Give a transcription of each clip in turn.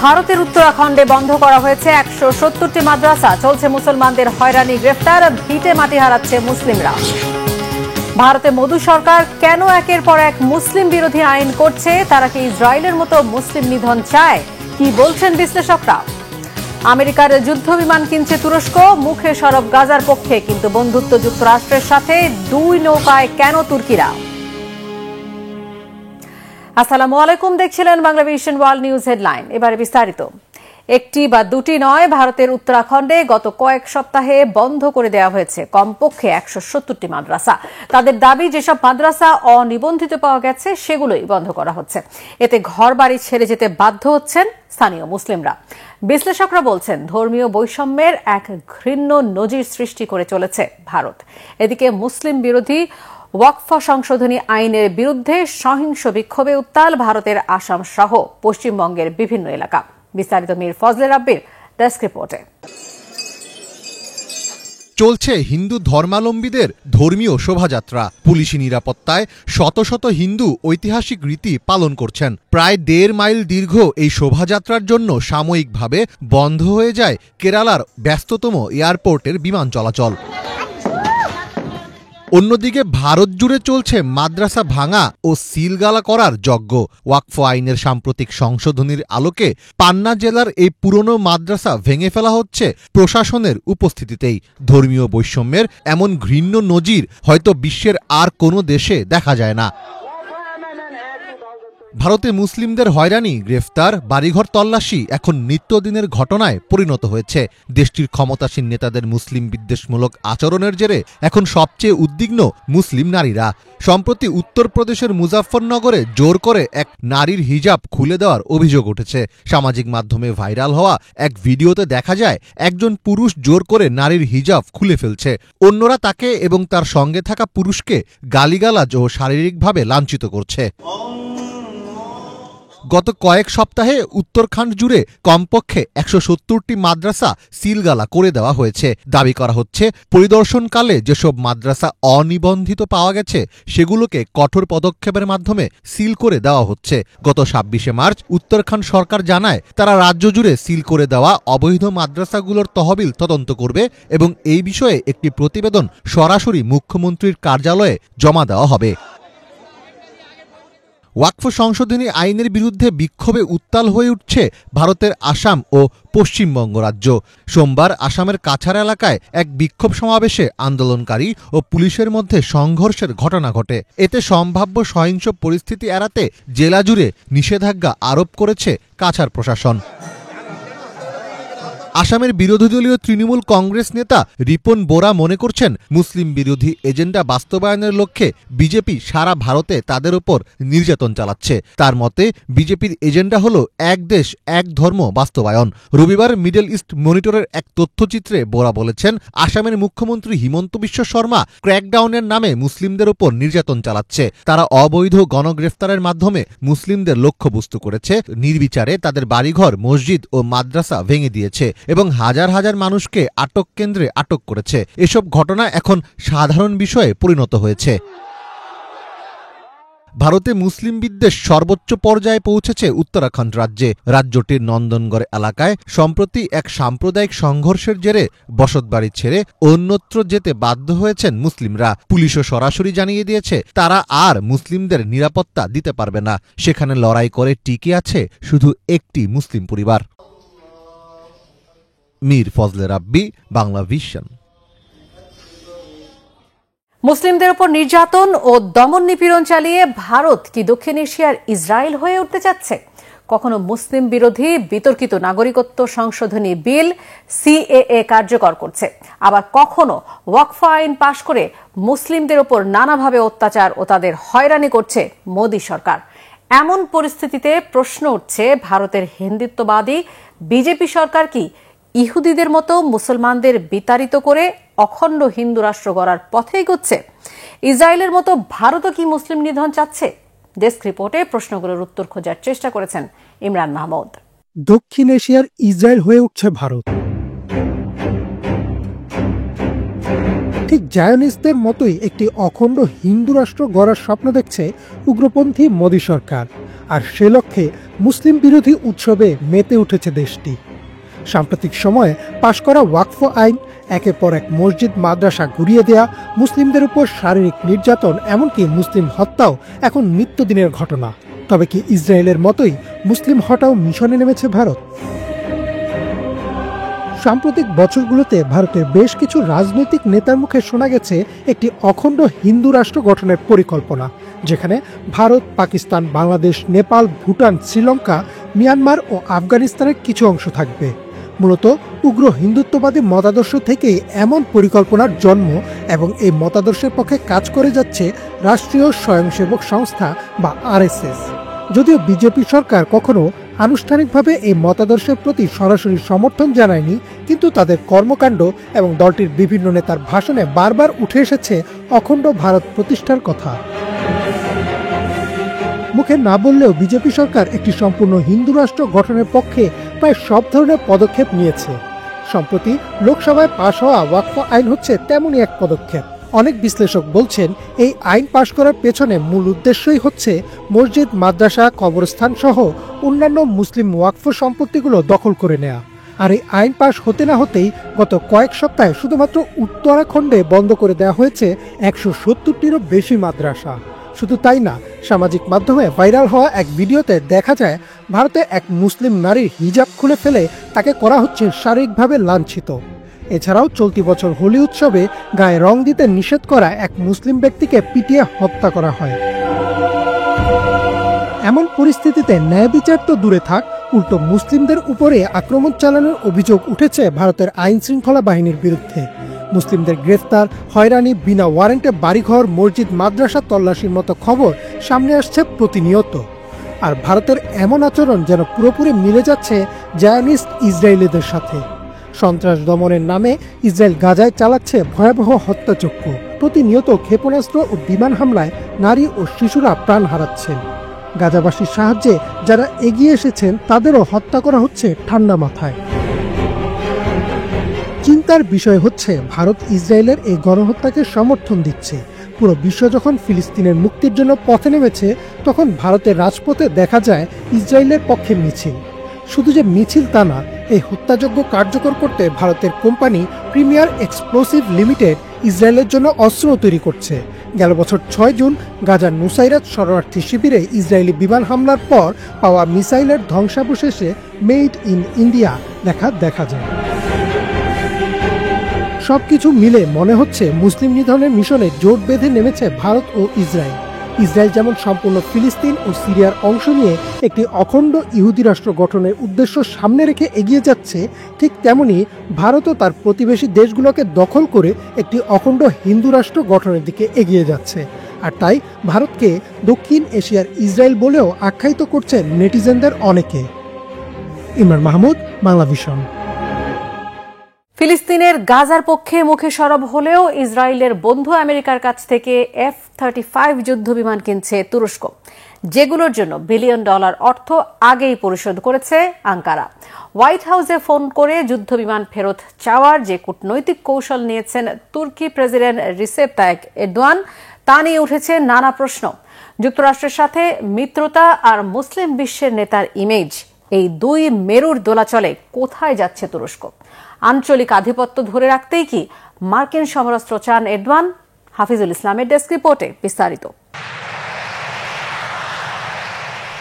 ভারতের উত্তরাখণ্ডে বন্ধ করা হয়েছে 170টি মাদ্রাসা। চলছে মুসলমানদের হয়রানি, গ্রেফতার, ভিটে মাটি হারাচ্ছে মুসলিমরা। ভারতে মোদি সরকার কেন একের পর এক মুসলিম বিরোধী আইন করছে? তারা কি ইসরায়েলের মতো মুসলিম নিধন চায়? কি বলছেন বিশ্লেষকরা? আমেরিকার যুদ্ধ বিমান কিনছে তুরস্ক, মুখে সরব গাজার পক্ষে, কিন্তু বন্ধুত্ব যুক্তরাষ্ট্রের সাথে দুই নৌকায় কেন তুর্কিরা? আসসালামু আলাইকুম, দেখছিলেন বাংলাভিশন ওয়ার্ল্ড নিউজ হেডলাইন। এবারে বিস্তারিত। একটি বা দুটি নয়, ভারতের উত্তরাখণ্ডে গত কয়েক সপ্তাহে বন্ধ করে দেওয়া হয়েছে কমপক্ষে 170টি মাদ্রাসা। তাদের দাবি, যেসব মাদ্রাসা অনিবন্ধিত পাওয়া গেছে সেগুলোই বন্ধ করা হচ্ছে। এতে ঘর বাড়ি ছেড়ে যেতে বাধ্য হচ্ছেন স্থানীয় মুসলিমরা। বিশ্লেষকরা বলছেন, ধর্মীয় বৈষম্যের এক ঘৃণ্য নজির সৃষ্টি করে চলেছে ভারত। এদিকে মুসলিম বিরোধী ওয়াকফ সংশোধনী আইনের বিরুদ্ধে সহিংস বিক্ষোভে উত্তাল ভারতের আসাম সহ পশ্চিমবঙ্গের বিভিন্ন এলাকা। বিস্তারিত মীর ফজলে রাব্বির ডেস্ক রিপোর্টে। চলছে হিন্দু ধর্মাবলম্বীদের ধর্মীয় শোভাযাত্রা। পুলিশি নিরাপত্তায় শত শত হিন্দু ঐতিহাসিক রীতি পালন করছেন। প্রায় 1.5 মাইল দীর্ঘ এই শোভাযাত্রার জন্য সাময়িকভাবে বন্ধ হয়ে যায় কেরালার ব্যস্ততম এয়ারপোর্টের বিমান চলাচল। অন্যদিকে ভারত জুড়ে চলছে মাদ্রাসা ভাঙা ও সিলগালা করার যজ্ঞ। ওয়াকফ আইনের সাম্প্রতিক সংশোধনীর আলোকে পান্না জেলার এই পুরনো মাদ্রাসা ভেঙে ফেলা হচ্ছে প্রশাসনের উপস্থিতিতেই। ধর্মীয় বৈষম্যের এমন ঘৃণ্য নজির হয়তো বিশ্বের আর কোনো দেশে দেখা যায় না। ভারতে মুসলিমদের হয়রানি, গ্রেফতার, বাড়িঘর তল্লাশি এখন নিত্যদিনের ঘটনায় পরিণত হয়েছে। দেশটির ক্ষমতাসীন নেতাদের মুসলিম বিদ্বেষমূলক আচরণের জেরে এখন সবচেয়ে উদ্বিগ্ন মুসলিম নারীরা। সম্প্রতি উত্তরপ্রদেশের মুজাফফরনগরে জোর করে এক নারীর হিজাব খুলে দেওয়ার অভিযোগ উঠেছে। সামাজিক মাধ্যমে ভাইরাল হওয়া এক ভিডিওতে দেখা যায় একজন পুরুষ জোর করে নারীর হিজাব খুলে ফেলছে। অন্যরা তাকে এবং তার সঙ্গে থাকা পুরুষকে গালিগালাজ ও শারীরিকভাবে লাঞ্ছিত করছে। গত কয়েক সপ্তাহে উত্তরাখণ্ড জুড়ে কমপক্ষে 170টি মাদ্রাসা সিলগালা করে দেওয়া হয়েছে। দাবি করা হচ্ছে, পরিদর্শনকালে যেসব মাদ্রাসা অনিবন্ধিত পাওয়া গেছে সেগুলোকে কঠোর পদক্ষেপের মাধ্যমে সিল করে দেওয়া হচ্ছে। গত 26শে মার্চ উত্তরাখণ্ড সরকার জানায় তারা রাজ্য জুড়ে সিল করে দেওয়া অবৈধ মাদ্রাসাগুলোর তহবিল তদন্ত করবে এবং এই বিষয়ে একটি প্রতিবেদন সরাসরি মুখ্যমন্ত্রীর কার্যালয়ে জমা দেওয়া হবে। ওয়াকফ সংশোধনী আইনের বিরুদ্ধে বিক্ষোভে উত্তাল হয়ে উঠছে ভারতের আসাম ও পশ্চিমবঙ্গ রাজ্য। সোমবার আসামের কাছাড় এলাকায় এক বিক্ষোভ সমাবেশে আন্দোলনকারী ও পুলিশের মধ্যে সংঘর্ষের ঘটনা ঘটে। এতে সম্ভাব্য সহিংস পরিস্থিতি এড়াতে জেলা জুড়ে নিষেধাজ্ঞা আরোপ করেছে কাছাড় প্রশাসন। আসামের বিরোধী দলীয় তৃণমূল কংগ্রেস নেতা রিপন বোরা মনে করছেন, মুসলিম বিরোধী এজেন্ডা বাস্তবায়নের লক্ষ্যে বিজেপি সারা ভারতে তাদের উপর নির্যাতন চালাচ্ছে। তার মতে বিজেপির এজেন্ডা হল এক দেশ এক ধর্ম বাস্তবায়ন। রবিবার মিডল ইস্ট মনিটরের এক তথ্যচিত্রে বোরা বলেছেন, আসামের মুখ্যমন্ত্রী হিমন্ত বিশ্ব শর্মা ক্র্যাকডাউনের নামে মুসলিমদের উপর নির্যাতন চালাচ্ছে। তারা অবৈধ গণগ্রেফতারের মাধ্যমে মুসলিমদের লক্ষ্যবস্তু করেছে, নির্বিচারে তাদের বাড়িঘর, মসজিদ ও মাদ্রাসা ভেঙে দিয়েছে এবং হাজার হাজার মানুষকে আটক কেন্দ্রে আটক করেছে। এসব ঘটনা এখন সাধারণ বিষয়ে পরিণত হয়েছে। ভারতে মুসলিম বিদ্বেষ সর্বোচ্চ পর্যায়ে পৌঁছেছে উত্তরাখণ্ড রাজ্যে। রাজ্যটির নন্দনগড় এলাকায় সম্প্রতি এক সাম্প্রদায়িক সংঘর্ষের জেরে বসতবাড়ি ছেড়ে অন্যত্র যেতে বাধ্য হয়েছেন মুসলিমরা। পুলিশও সরাসরি জানিয়ে দিয়েছে তারা আর মুসলিমদের নিরাপত্তা দিতে পারবে না। সেখানে লড়াই করে টিকে আছে শুধু একটি মুসলিম পরিবার। মীর ফজলে রাব্বি, বাংলাভিশন। মুসলিমদের উপর নির্যাতন ও দমন নিপীড়ন চালিয়ে ভারত কি দক্ষিণ এশিয়ার ইসরায়েল হয়ে উঠতে যাচ্ছে? কখনো মুসলিম বিরোধী বিতর্কিত নাগরিকত্ব সংশোধনী বিল সিএএ কার্যকর করছে, আবার কখনো ওয়াকফ আইন পাশ করে মুসলিমদের উপর নানাভাবে অত্যাচার ও তাদের হয়রানি করছে মোদি সরকার। এমন পরিস্থিতিতে প্রশ্ন উঠছে, ভারতের হিন্দুত্ববাদী বিজেপি সরকার কি ইহুদিদের মতো মুসলমানদের বিতাড়িত করে অখণ্ড হিন্দু রাষ্ট্র গড়ার পথে এগোচ্ছে? ইসরায়েলের মতো ভারতও কি মুসলিম নিধন চাচ্ছে? ডেস্ক রিপোর্টে প্রশ্নগুলোর উত্তর খোঁজার চেষ্টা করেছেন ইমরান মাহমুদ। দক্ষিণ এশিয়ার ইসরায়েল হয়ে উঠছে ভারত। ঠিক জায়নিস্টদের মতোই একটি অখণ্ড হিন্দু রাষ্ট্র গড়ার স্বপ্ন দেখছে উগ্রপন্থী মোদি সরকার। আর সে লক্ষ্যে মুসলিম বিরোধী উৎসবে মেতে উঠেছে দেশটি। সাম্প্রতিক সময়ে পাশ করা ওয়াকফ আইন, একের পর এক মসজিদ মাদ্রাসা ঘুরিয়ে দেয়া, মুসলিমদের উপর শারীরিক নির্যাতন, এমনকি মুসলিম হত্যাও এখন নিত্যদিনের ঘটনা। তবে কি ইসরায়েলের মতোই মুসলিম হটাও মিশনে নেমেছে ভারত? সাম্প্রতিক বছরগুলোতে ভারতের বেশ কিছু রাজনৈতিক নেতার মুখে শোনা গেছে একটি অখণ্ড হিন্দু রাষ্ট্র গঠনের পরিকল্পনা, যেখানে ভারত, পাকিস্তান, বাংলাদেশ, নেপাল, ভুটান, শ্রীলঙ্কা, মিয়ানমার ও আফগানিস্তানের কিছু অংশ থাকবে। মূলত উগ্র হিন্দুত্ববাদী মতাদর্শ থেকেই এমন পরিকল্পনার জন্ম এবং এই মতাদর্শের পক্ষে কাজ করে যাচ্ছে রাষ্ট্রীয় স্বয়ংসেবক সংস্থা বা RSS। যদিও বিজেপি সরকার কখনো আনুষ্ঠানিকভাবে এই মতাদর্শের প্রতি সরাসরি সমর্থন জানায়নি, কিন্তু তাদের কর্মকাণ্ড এবং দলটির বিভিন্ন নেতার ভাষণে বারবার উঠে এসেছে অখণ্ড ভারত প্রতিষ্ঠার কথা। মুখে না বললেও বিজেপি সরকার একটি সম্পূর্ণ হিন্দু রাষ্ট্র গঠনের পক্ষে প্রায় সব ধরনের পদক্ষেপ নিয়েছে। সম্প্রতি লোকসভায় পাশ হওয়া ওয়াকফ আইন হচ্ছে তেমনই এক পদক্ষেপ। অনেক বিশ্লেষক বলছেন এই আইন পাশ করার পেছনে মূল উদ্দেশ্যই হচ্ছে মসজিদ, মাদ্রাসা, কবরস্থান সহ অন্যান্য মুসলিম ওয়াকফ সম্পত্তিগুলো দখল করে নেয়া। আর এই আইন পাশ হতে না হতেই গত কয়েক সপ্তাহে শুধুমাত্র উত্তরাখণ্ডে বন্ধ করে দেওয়া হয়েছে 170টিরও বেশি মাদ্রাসা। শুধু তাই না, সামাজিক মাধ্যমে ভাইরাল হওয়া এক ভিডিওতে দেখা যায় ভারতে এক মুসলিম নারীর হিজাব খুলে ফেলে তাকে করা হচ্ছে শারীরিকভাবে লাঞ্ছিত। এছাড়াও চলতি বছর হোলি উৎসবে গায়ে রং দিতে নিষেধ করা এক মুসলিম ব্যক্তিকে পিটিয়ে হত্যা করা হয়। এমন পরিস্থিতিতে ন্যায় বিচার তো দূরে থাক, উল্টো মুসলিমদের উপরে আক্রমণ চালানোর অভিযোগ উঠেছে ভারতের আইন শৃঙ্খলা বাহিনীর বিরুদ্ধে। মুসলিমদের গ্রেফতার, হয়রানি, বিনা ওয়ারেন্টে বাড়িঘর, মসজিদ, মাদ্রাসা তল্লাশির মতো খবর সামনে আসছে প্রতিনিয়ত। আর ভারতের এমন আচরণ যেন পুরোপুরি মিলে যাচ্ছে জায়নিস্ট ইসরায়েলিদের সাথে। সন্ত্রাস দমনের নামে ইসরায়েল গাজায় চালাচ্ছে ভয়াবহ হত্যাযজ্ঞ। প্রতিনিয়ত ক্ষেপণাস্ত্র ও বিমান হামলায় নারী ও শিশুরা প্রাণ হারাচ্ছেন। গাজাবাসীর সাহায্যে যারা এগিয়ে এসেছেন তাদেরও হত্যা করা হচ্ছে ঠান্ডা মাথায়। চিন্তার বিষয় হচ্ছে ভারত ইসরায়েলের এই গণহত্যাকে সমর্থন দিচ্ছে। পুরো বিশ্ব যখন ফিলিস্তিনের মুক্তির জন্য পথে নেমেছে, তখন ভারতের রাজপথে দেখা যায় ইসরায়েলের পক্ষে মিছিল। শুধু যে মিছিল তা না, এই হত্যাযজ্ঞ কার্যকর করতে ভারতের কোম্পানি প্রিমিয়ার এক্সপ্লোসিভ লিমিটেড ইসরায়েলের জন্য অস্ত্র তৈরি করছে। গেল বছর 6 জুন গাজার নুসাইরাত শরণার্থী শিবিরে ইসরায়েলি বিমান হামলার পর পাওয়া মিসাইলের ধ্বংসাবশেষে মেড ইন ইন্ডিয়া দেখা যায়। সবকিছু মিলে মনে হচ্ছে মুসলিম নিধনের মিশনে জোট বেঁধে নেমেছে ভারত ও ইসরায়েল। ইসরায়েল যেমন সম্পূর্ণ ফিলিস্তিন ও সিরিয়ার অংশ নিয়ে একটি অখণ্ড ইহুদি রাষ্ট্র গঠনের উদ্দেশ্য সামনে রেখে এগিয়ে যাচ্ছে, ঠিক তেমনি ভারতও তার প্রতিবেশী দেশগুলোকে দখল করে একটি অখণ্ড হিন্দু রাষ্ট্র গঠনের দিকে এগিয়ে যাচ্ছে। আর তাই ভারতকে দক্ষিণ এশিয়ার ইসরায়েল বলেও আখ্যায়িত করছেন নেটিজেনদের অনেকে। ইমরান মাহমুদ, বাংলা ভিশন। ফিলিস্তিনের গাজার পক্ষে মুখে সরব হলেও ইসরায়েলের বন্ধু আমেরিকার কাছ থেকে F-35 যুদ্ধবিমান কিনছে তুরস্ক, যেগুলোর জন্য বিলিয়ন ডলার অর্থ আগেই পরিশোধ করেছে আঙ্কারা। হোয়াইট হাউসে ফোন করে যুদ্ধবিমান ফেরত চাওয়ার যে কূটনৈতিক কৌশল নিয়েছেন তুর্কি প্রেসিডেন্ট রিসেপ তাইপ এরদোয়ান, তা নিয়ে উঠেছে নানা প্রশ্ন। যুক্তরাষ্ট্রের সাথে মিত্রতা আর মুসলিম বিশ্বের নেতার ইমেজ, এই দুই মেরুর দোলাচলে কোথায় যাচ্ছে তুরস্ক? আঞ্চলিক আধিপত্য ধরে রাখতেই কি মার্কিন সমরাস্ত্র চান এরদোয়ান? হাফিজুল ইসলামের ডেস্ক রিপোর্টে বিস্তারিত।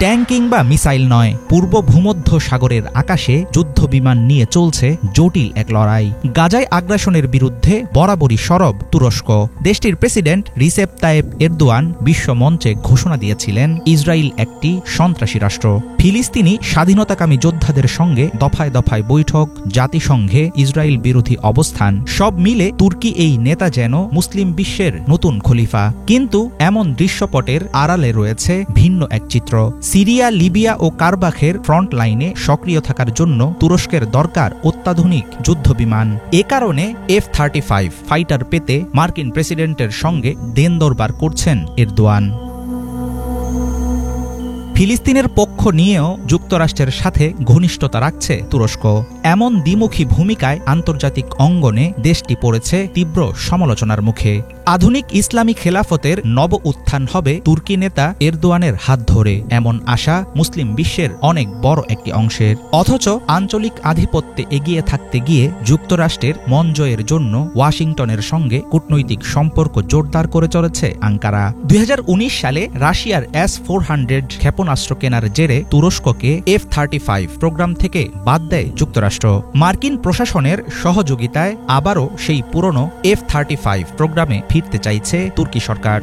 ট্যাঙ্ক কিংবা মিসাইল নয়, পূর্ব ভূমধ্য সাগরের আকাশে যুদ্ধবিমান নিয়ে চলছে জটিল এক লড়াই। গাজায় আগ্রাসনের বিরুদ্ধে বরাবরই সরব তুরস্ক। দেশটির প্রেসিডেন্ট রিসেপ তাইপ এরদোয়ান বিশ্ব মঞ্চে ঘোষণা দিয়েছিলেন ইসরায়েল একটি সন্ত্রাসী রাষ্ট্র। ফিলিস্তিনি স্বাধীনতাকামী যোদ্ধাদের সঙ্গে দফায় দফায় বৈঠক, জাতিসংঘে ইসরায়েল বিরোধী অবস্থান, সব মিলে তুর্কি এই নেতা যেন মুসলিম বিশ্বের নতুন খলিফা। কিন্তু এমন দৃশ্যপটের আড়ালে রয়েছে ভিন্ন এক চিত্র। সিরিয়া, লিবিয়া ও কারবাখের ফ্রন্ট লাইনে সক্রিয় থাকার জন্য তুরস্কের দরকার অত্যাধুনিক যুদ্ধবিমান। এ কারণে F-35 ফাইটার পেতে মার্কিন প্রেসিডেন্টের সঙ্গে দেন দরবার করছেন এরদোয়ান। ফিলিস্তিনের পক্ষ নিয়েও যুক্তরাষ্ট্রের সাথে ঘনিষ্ঠতা রাখছে তুরস্ক। এমন দ্বিমুখী ভূমিকায় আন্তর্জাতিক অঙ্গনে দেশটি পড়েছে তীব্র সমালোচনার মুখে। আধুনিক ইসলামী খেলাফতের নব উত্থান হবে তুর্কি নেতা এরদোয়ানের হাত ধরে, এমন আশা মুসলিম বিশ্বের অনেক বড় একটি অংশের। অথচ আঞ্চলিক আধিপত্যে এগিয়ে থাকতে গিয়ে যুক্তরাষ্ট্রের মন জয়ের জন্য ওয়াশিংটনের সঙ্গে কূটনৈতিক সম্পর্ক জোরদার করে চলেছে আঙ্কারা। 2019 সালে রাশিয়ার S-400 ক্ষেপণাস্ত্র কেনার জেরে তুরস্ককে F-35 প্রোগ্রাম থেকে বাদ দেয় যুক্তরাষ্ট্র। মার্কিন প্রশাসনের সহযোগিতায় আবারও সেই পুরনো F-35 প্রোগ্রামে ফিরতে চাইছে তুর্কি সরকার।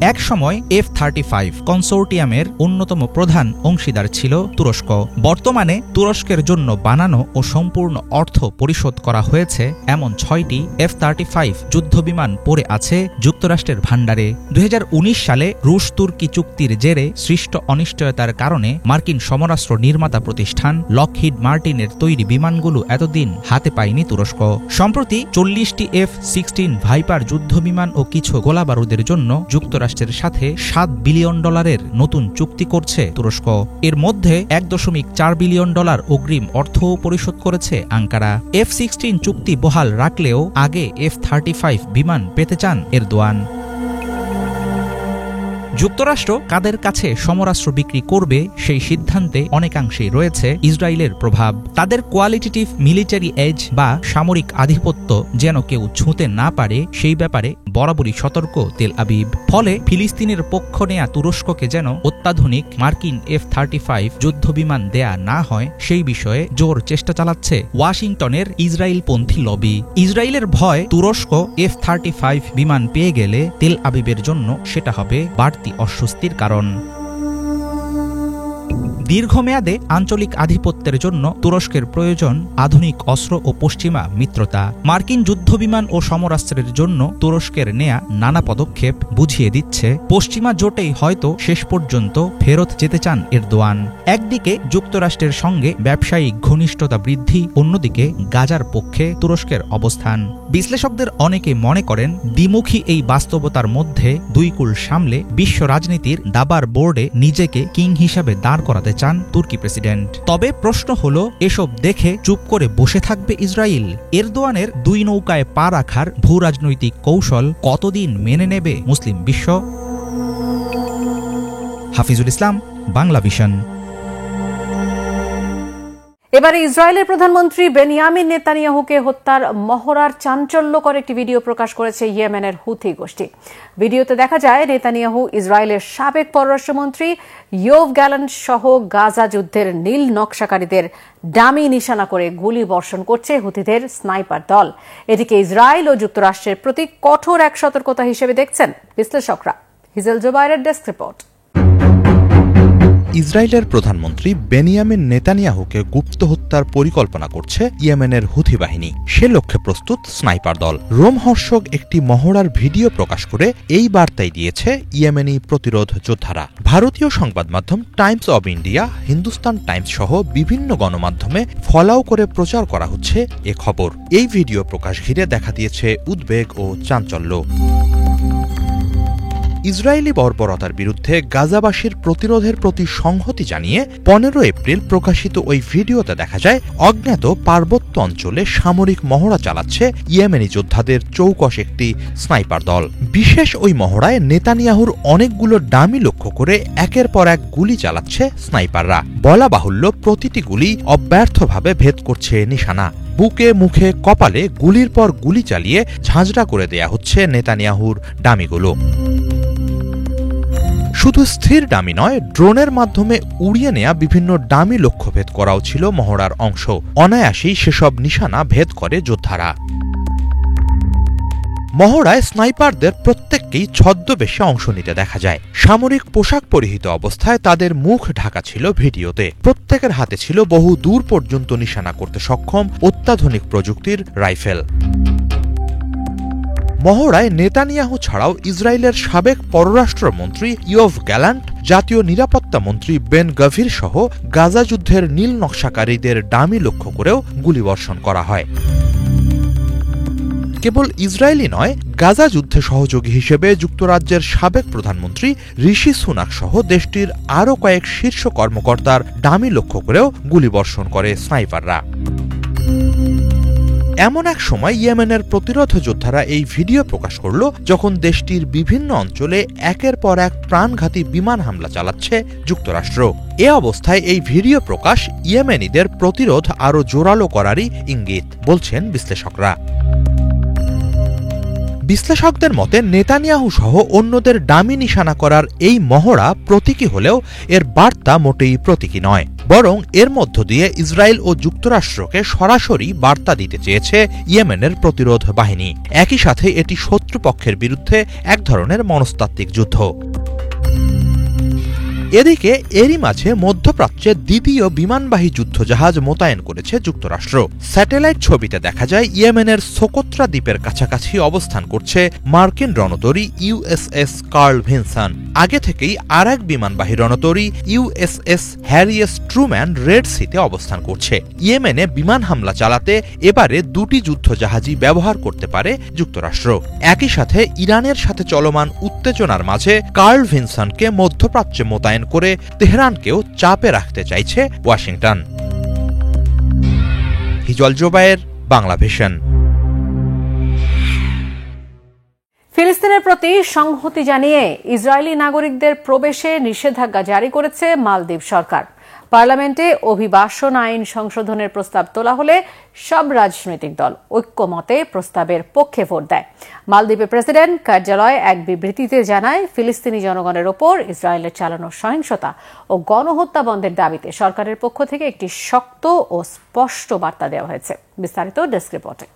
এক সময় F-35 কনসোর্টিয়ামের অন্যতম প্রধান অংশীদার ছিল তুরস্ক। বর্তমানে তুরস্কের জন্য বানানো ও সম্পূর্ণ অর্থ পরিশোধ করা হয়েছে এমন 6টি F-35 যুদ্ধবিমান পড়ে আছে যুক্তরাষ্ট্রের ভাণ্ডারে। 2019 সালে রুশ তুর্কি চুক্তির জেরে সৃষ্ট অনিশ্চয়তার কারণে মার্কিন সমরাস্ত্র নির্মাতা প্রতিষ্ঠান লকহিড মার্টিনের তৈরি বিমানগুলো এতদিন হাতে পায়নি তুরস্ক। সম্প্রতি 40টি F-16 ভাইপার যুদ্ধবিমান ও কিছু গোলাবারুদের জন্য যুক্তরাষ্ট্রের সাথে $7 বিলিয়ন নতুন চুক্তি করছে তুরস্ক। এর মধ্যে $1.4 বিলিয়ন অগ্রিম অর্থ পরিশোধ করেছে আঙ্কারা। F-16 চুক্তি বহাল রাখলেও আগে F-35 বিমান পেতে চান এরদোয়ান। যুক্তরাষ্ট্র কাদের কাছে সমরাস্ত্র বিক্রি করবে সেই সিদ্ধান্তে অনেকাংশেই রয়েছে ইসরায়েলের প্রভাব। তাদের কোয়ালিটেটিভ মিলিটারি এজ বা সামরিক আধিপত্য যেন কেউ ছুঁতে না পারে সেই ব্যাপারে বরাবরই সতর্ক তেল আবিব। ফলে ফিলিস্তিনের পক্ষ নেয়া তুরস্ককে যেন অত্যাধুনিক মার্কিন F-35 যুদ্ধবিমান দেয়া না হয় সেই বিষয়ে জোর চেষ্টা চালাচ্ছে ওয়াশিংটনের ইসরায়েলপন্থী লবি। ইসরায়েলের ভয় তুরস্ক F-35 বিমান পেয়ে গেলে তেল আবিবের জন্য সেটা হবে বাড়তি অস্বস্তির কারণ। দীর্ঘমেয়াদে আঞ্চলিক আধিপত্যের জন্য তুরস্কের প্রয়োজন আধুনিক অস্ত্র ও পশ্চিমা মিত্রতা। মার্কিন যুদ্ধবিমান ও সমরাস্ত্রের জন্য তুরস্কের নেয়া নানা পদক্ষেপ বুঝিয়ে দিচ্ছে পশ্চিমা জোটেই হয়তো শেষ পর্যন্ত ফেরত যেতে চান এরদোয়ান। একদিকে যুক্তরাষ্ট্রের সঙ্গে ব্যবসায়িক ঘনিষ্ঠতা বৃদ্ধি, অন্যদিকে গাজার পক্ষে তুরস্কের অবস্থান। বিশ্লেষকদের অনেকে মনে করেন দ্বিমুখী এই বাস্তবতার মধ্যে দুই কূল সামলে বিশ্ব রাজনীতির দাবার বোর্ডে নিজেকে কিং হিসাবে দাঁড় করাতে চান তুর্কি প্রেসিডেন্ট। তবে প্রশ্ন হলো, এসব দেখে চুপ করে বসে থাকবে ইসরায়েল? এরদোয়ানের দুই নৌকায় পা রাখার ভূরাজনৈতিক কৌশল কতদিন মেনে নেবে মুসলিম বিশ্ব? হাফিজুল ইসলাম, বাংলা ভিশন। এবারে ইসরায়েলের প্রধানমন্ত্রী বেনিয়ামিন নেতানিয়াহুকে হত্যার মহড়ার চাঞ্চল্যকর একটি ভিডিও প্রকাশ করেছে ইয়েমেনের হুথি গোষ্ঠী। ভিডিওতে দেখা যায় নেতানিয়াহু ইসরায়েলের সাবেক পররাষ্ট্রমন্ত্রী ইয়োভ গ্যালান্ট সহ গাজা যুদ্ধের নীল নকশাকারীদের ডামি নিশানা করে গুলি বর্ষণ করছে হুথিদের স্নাইপার দল। এটিকে ইসরায়েল ও যুক্তরাষ্ট্রের প্রতি কঠোর এক সতর্কতা হিসেবে দেখছেন বিশ্লেষকরা। হিজেল জোবায়েরের ডেস্ক রিপোর্ট। ইসরায়েলের প্রধানমন্ত্রী বেনিয়ামিন নেতানিয়াহুকে গুপ্ত হত্যার পরিকল্পনা করছে ইয়েমেনের হুথি বাহিনী। সে লক্ষ্যে প্রস্তুত স্নাইপার দল। রোমহর্ষক একটি মহড়ার ভিডিও প্রকাশ করে এই বার্তাই দিয়েছে ইয়েমেনি প্রতিরোধ যোদ্ধারা। ভারতীয় সংবাদ মাধ্যম Times of India, Hindustan Times সহ বিভিন্ন গণমাধ্যমে ফলাও করে প্রচার করা হচ্ছে এ খবর। এই ভিডিও প্রকাশ ঘিরে দেখা দিয়েছে উদ্বেগ ও চাঞ্চল্য। ইসরায়েলি বর্বরতার বিরুদ্ধে গাজাবাসীর প্রতিরোধের প্রতি সংহতি জানিয়ে 15 এপ্রিল প্রকাশিত ওই ভিডিওতে দেখা যায় অজ্ঞাত পার্বত্য অঞ্চলে সামরিক মহড়া চালাচ্ছে ইয়েমেনি যোদ্ধাদের চৌকস একটি স্নাইপার দল। বিশেষ ওই মহড়ায় নেতানিয়াহুর অনেকগুলো ডামি লক্ষ্য করে একের পর এক গুলি চালাচ্ছে স্নাইপাররা। বলা বাহুল্য, প্রতিটি গুলি অব্যর্থভাবে ভেদ করছে নিশানা। বুকে, মুখে, কপালে গুলির পর গুলি চালিয়ে ঝাঁঝরা করে দেয়া হচ্ছে নেতানিয়াহুর ডামিগুলো। শুধু স্থির ডামি নয়, ড্রোনের মাধ্যমে উড়িয়ে নেয়া বিভিন্ন ডামি লক্ষ্যভেদ করাও ছিল মহড়ার অংশ। অনায়াসেই সেসব নিশানা ভেদ করে যোদ্ধারা। মহড়ায় স্নাইপারদের প্রত্যেককেই ছদ্মবেশে অংশ নিতে দেখা যায়। সামরিক পোশাক পরিহিত অবস্থায় তাদের মুখ ঢাকা ছিল ভিডিওতে। প্রত্যেকের হাতে ছিল বহু দূর পর্যন্ত নিশানা করতে সক্ষম অত্যাধুনিক প্রযুক্তির রাইফেল। মহড়ায় নেতানিয়াহু ছাড়াও ইসরায়েলের সাবেক পররাষ্ট্রমন্ত্রী ইয়োভ গ্যালান্ট, জাতীয় নিরাপত্তা মন্ত্রী বেন গভির সহ গাজা যুদ্ধের নীল নকশাকারীদের ডামি লক্ষ্য করেও গুলিবর্ষণ করা হয়। কেবল ইসরায়েলি নয়, গাজা যুদ্ধে সহযোগী হিসেবে যুক্তরাজ্যের সাবেক প্রধানমন্ত্রী ঋষি সুনাক সহ দেশটির আরও কয়েক শীর্ষ কর্মকর্তার ডামি লক্ষ্য করেও গুলিবর্ষণ করে স্নাইপাররা। এমন এক সময় ইয়েমেনের প্রতিরোধ যোদ্ধারা এই ভিডিও প্রকাশ করল যখন দেশটির বিভিন্ন অঞ্চলে একের পর এক প্রাণঘাতী বিমান হামলা চালাচ্ছে যুক্তরাষ্ট্র। এ অবস্থায় এই ভিডিও প্রকাশ ইয়েমেনিদের প্রতিরোধ আরও জোরালো করারই ইঙ্গিত বলছেন বিশ্লেষকরা। বিশ্লেষকদের মতে নেতানিয়াহু সহ অন্যদের ডামি নিশানা করার এই মহড়া প্রতীকী হলেও এর বার্তা মোটেই প্রতীকী নয়, বরং এর মধ্য দিয়ে ইসরায়েল ও যুক্তরাষ্ট্রকে সরাসরি বার্তা দিতে চেয়েছে ইয়েমেনের প্রতিরোধ বাহিনী। একই সাথে এটি শত্রুপক্ষের বিরুদ্ধে এক ধরনের মনস্তাত্ত্বিক যুদ্ধ। এদিকে এরই মাঝে মধ্যপ্রাচ্যে দ্বিতীয় বিমানবাহী যুদ্ধজাহাজ মোতায়েন করেছে যুক্তরাষ্ট্র। স্যাটেলাইট ছবিতে দেখা যায় ইয়েমেনের সোকোত্রা দ্বীপের কাছাকাছি অবস্থান করছে মার্কিন রণতরী ইউএসএস কার্ল ভিনসন। আগে থেকেই আর এক বিমানবাহী রণতরী USS Harry S Truman red সিতে অবস্থান করছে। ইয়েমেনে বিমান হামলা চালাতে এবারে দুটি যুদ্ধজাহাজই ব্যবহার করতে পারে যুক্তরাষ্ট্র। একই সাথে ইরানের সাথে চলমান উত্তেজনার মাঝে কার্ল ভিনসনকে মধ্যপ্রাচ্যে মোতায়েন করে তেহরানকেও চাপে রাখতে চাইছে ওয়াশিংটন। হিজল জোবায়ের, বাংলা ভিশন। ফিলিস্তিনের প্রতি সংহতি জানিয়ে ইসরায়েলি নাগরিকদের প্রবেশে নিষেধাজ্ঞা জারি করেছে মালদ্বীপ সরকার। পার্লামেন্টে অভিবাসন আইন সংশোধনের প্রস্তাব তোলা হলে সব রাজনৈতিক দল ঐক্যমতে প্রস্তাবের পক্ষে ভোট দেয়। মালদ্বীপের প্রেসিডেন্ট কার্যালয় এক বিবৃতিতে জানায়, ফিলিস্তিনি জনগণের ওপর ইসরায়েলের চালানো সহিংসতা ও গণহত্যা বন্ধের দাবিতে সরকারের পক্ষ থেকে একটি শক্ত ও স্পষ্ট বার্তা দেওয়া হয়েছে। বিস্তারিত ডেস্ক রিপোর্টে।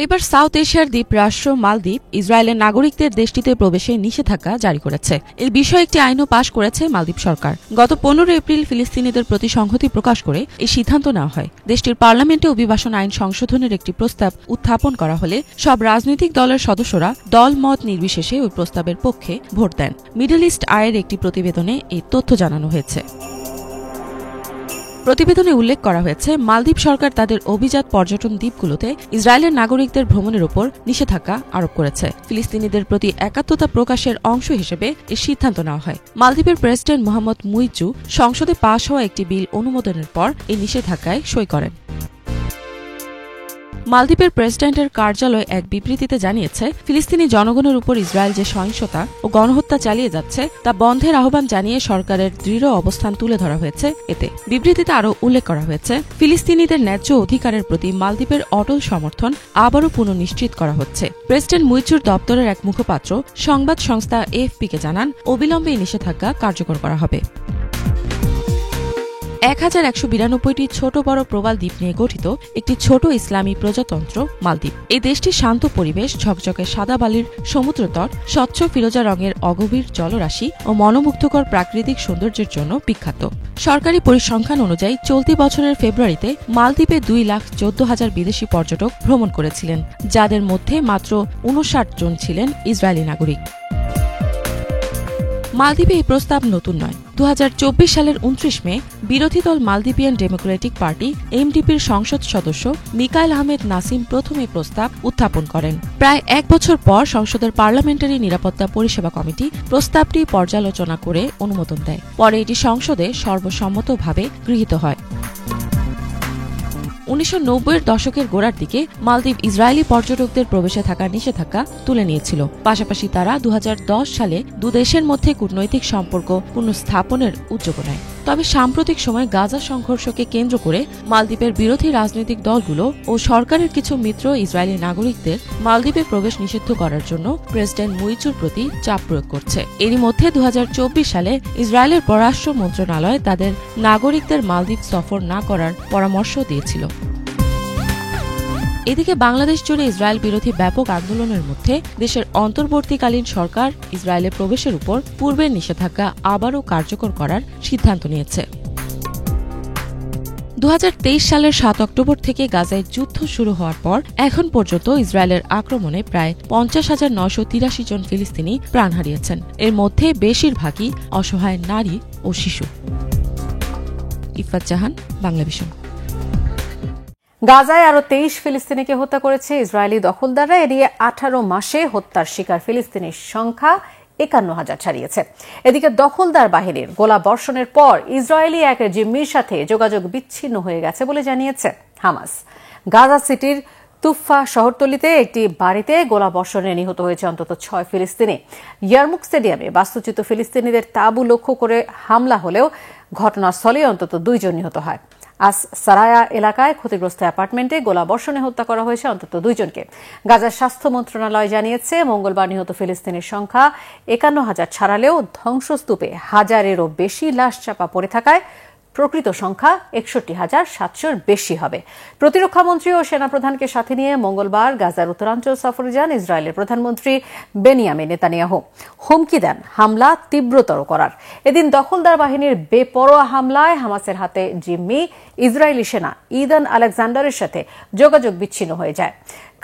এবার সাউথ এশিয়ার দ্বীপ রাষ্ট্র মালদ্বীপ ইসরায়েলের নাগরিকদের দেশটিতে প্রবেশে নিষেধাজ্ঞা জারি করেছে। এই বিষয়ে একটি আইনও পাশ করেছে মালদ্বীপ সরকার। গত 15 এপ্রিল ফিলিস্তিনিদের প্রতি সংহতি প্রকাশ করে এই সিদ্ধান্ত নেওয়া হয়। দেশটির পার্লামেন্টে অভিবাসন আইন সংশোধনের একটি প্রস্তাব উত্থাপন করা হলে সব রাজনৈতিক দলের সদস্যরা দল মত নির্বিশেষে ওই প্রস্তাবের পক্ষে ভোট দেন। মিডল ইস্ট আইয়ের একটি প্রতিবেদনে এই তথ্য জানানো হয়েছে। প্রতিবেদনে উল্লেখ করা হয়েছে, মালদ্বীপ সরকার তাদের অভিজাত পর্যটন দ্বীপগুলোতে ইসরায়েলের নাগরিকদের ভ্রমণের উপর নিষেধাজ্ঞা আরোপ করেছে। ফিলিস্তিনিদের প্রতি একাত্মতা প্রকাশের অংশ হিসেবে এই সিদ্ধান্ত নেওয়া হয়। মালদ্বীপের প্রেসিডেন্ট মোহাম্মদ মুইচু সংসদে পাশ হওয়া একটি বিল অনুমোদনের পর এই নিষেধাজ্ঞায় সই করেন। মালদ্বীপের প্রেসিডেন্টের কার্যালয় এক বিবৃতিতে জানিয়েছে, ফিলিস্তিনি জনগণের উপর ইসরায়েল যে সহিংসতা ও গণহত্যা চালিয়ে যাচ্ছে তা বন্ধের আহ্বান জানিয়ে সরকারের দৃঢ় অবস্থান তুলে ধরা হয়েছে। এতে বিবৃতিতে আরও উল্লেখ করা হয়েছে, ফিলিস্তিনিদের ন্যায্য অধিকারের প্রতি মালদ্বীপের অটল সমর্থন আবারও পুনঃনিশ্চিত করা হচ্ছে। প্রেসিডেন্ট মুইচুর দপ্তরের এক মুখপাত্র সংবাদ সংস্থা এএফপিকে জানান, অবিলম্বে এই নিষেধাজ্ঞা কার্যকর করা হবে। 1192টি ছোট বড় প্রবাল দ্বীপ নিয়ে গঠিত একটি ছোট ইসলামী প্রজাতন্ত্র মালদ্বীপ। এই দেশটি শান্ত পরিবেশ, ঝকঝকে সাদা বালির সমুদ্রতট, স্বচ্ছ ফিরোজা রঙের অগভীর জলরাশি ও মনোমুগ্ধকর প্রাকৃতিক সৌন্দর্যের জন্য বিখ্যাত। সরকারি পরিসংখ্যান অনুযায়ী চলতি বছরের ফেব্রুয়ারিতে মালদ্বীপে 2,14,000 বিদেশি পর্যটক ভ্রমণ করেছিলেন, যাদের মধ্যে মাত্র 59 জন ছিলেন ইসরায়েলি নাগরিক। মালদ্বীপে এই প্রস্তাব নতুন নয়। 2024 সালের 29 মে বিরোধী দল মালদ্বীপিয়ান ডেমোক্রেটিক পার্টি এমডিপির সংসদ সদস্য মিকাইল আহমেদ নাসিম প্রথম এই প্রস্তাব উত্থাপন করেন। প্রায় 1 বছর পর সংসদের পার্লামেন্টারি নিরাপত্তা পরিষেবা কমিটি প্রস্তাবটি পর্যালোচনা করে অনুমোদন দেয়। পরে এটি সংসদে সর্বসম্মতভাবে গৃহীত হয়। 1990-এর দশকের গোড়ার দিকে মালদ্বীপ ইসরায়েলি পর্যটকদের প্রবেশে থাকা নিষেধাজ্ঞা তুলে নিয়েছিল। পাশাপাশি তারা 2010 সালে দুদেশের মধ্যে কূটনৈতিক সম্পর্ক পুনঃস্থাপনের উদ্যোগ নেয়। তবে সাম্প্রতিক সময়ে গাজা সংঘর্ষকে কেন্দ্র করে মালদ্বীপের বিরোধী রাজনৈতিক দলগুলো ও সরকারের কিছু মিত্র ইসরায়েলি নাগরিকদের মালদ্বীপে প্রবেশ নিষিদ্ধ করার জন্য প্রেসিডেন্ট মুইচুর প্রতি চাপ প্রয়োগ করছে। এরই মধ্যে 2024 সালে ইসরায়েলের পররাষ্ট্র মন্ত্রণালয় তাদের নাগরিকদের মালদ্বীপ সফর না করার পরামর্শ দিয়েছিল। এদিকে বাংলাদেশ জুড়ে ইসরায়েল বিরোধী ব্যাপক আন্দোলনের মধ্যে দেশের অন্তর্বর্তীকালীন সরকার ইসরায়েলে প্রবেশের উপর পূর্বের নিষেধাজ্ঞা আবারও কার্যকর করার সিদ্ধান্ত নিয়েছে। 2023 সালের 7 অক্টোবর থেকে গাজায় যুদ্ধ শুরু হওয়ার পর এখন পর্যন্ত ইসরায়েলের আক্রমণে প্রায় 50,983 জন ফিলিস্তিনি প্রাণ হারিয়েছেন। এর মধ্যে বেশিরভাগই অসহায় নারী ও শিশু। ইফাত জাহান, বাংলা ভিশন। গাজায় আরো 23 ফিলিস্তিনিকে হত্যা করেছে ইসরায়েলি দখলদাররা। এদিকে 18 মাসে হত্যার শিকার ফিলিস্তিনির সংখ্যা 51,000 ছাড়িয়েছে। এদিকে দখলদার বাহিনীর গোলা বর্ষণের পর ইসরায়েলি এক জিম্মির সাথে যোগাযোগ বিচ্ছিন্ন হয়ে গেছে বলে জানিয়েছে হামাস। গাজা সিটির তুফা শহরতলিতে একটি বাড়িতে গোলাবর্ষণে নিহত হয়েছে অন্তত 6 ফিলিস্তিনি। ইয়ারমুক স্টেডিয়ামে বাস্তুচ্যুত ফিলিস্তিনিদের তাঁবু লক্ষ্য করে হামলা হলেও ঘটনাস্থলে অন্তত 2 জন নিহত হয়। আস সারায়া এলাকায় ক্ষতিগ্রস্ত অ্যাপার্টমেন্টে গোলাবর্ষণে হত্যা করা হয়েছে অন্তত 2 জনকে। গাজার স্বাস্থ্য মন্ত্রণালয় জানিয়েছে মঙ্গলবার নিহত ফিলিস্তিনির সংখ্যা 51,000 ছাড়ালেও ধ্বংসস্তূপে হাজারেরও বেশি লাশ চাপা পড়ে থাকায় প্রকৃত সংখ্যা 61,700-র বেশি হবে। প্রতিরক্ষামন্ত্রী ও সেনাপ্রধানকে সাথে নিয়ে মঙ্গলবার গাজার উত্তরাঞ্চল সফরে যান ইসরায়েলের প্রধানমন্ত্রী বেনিয়ামিন নেতানিয়াহু। হুমকি দেন হামলা তীব্রতর করার। এদিন দখলদার বাহিনীর বেপরোয়া হামলায় হামাসের হাতে জিম্মি ইসরায়েলি সেনা ইদান আলেকজান্ডারের সাথে যোগাযোগ বিচ্ছিন্ন হয়ে যায়।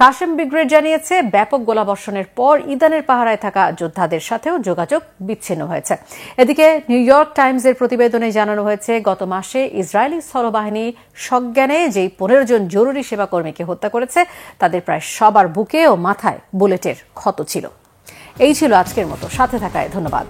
কাশেম ব্রিগেড জানিয়েছে ব্যাপক গোলাবর্ষণের পর ইদানের পাহারায় থাকা যোদ্ধাদের সাথেও যোগাযোগ বিচ্ছিন্ন হয়েছে। এদিকে নিউ ইয়র্ক টাইমসের প্রতিবেদনে জানানো হয়েছে গত মাসে ইসরায়েলি স্থলবাহিনী সজ্ঞানে যেই 15 জন জরুরি সেবা কর্মীকে হত্যা করেছে তাদের প্রায় সবার বুকে ও মাথায় বুলেটের ক্ষত ছিল। এই ছিল আজকের মতো, সাথে থাকায় ধন্যবাদ।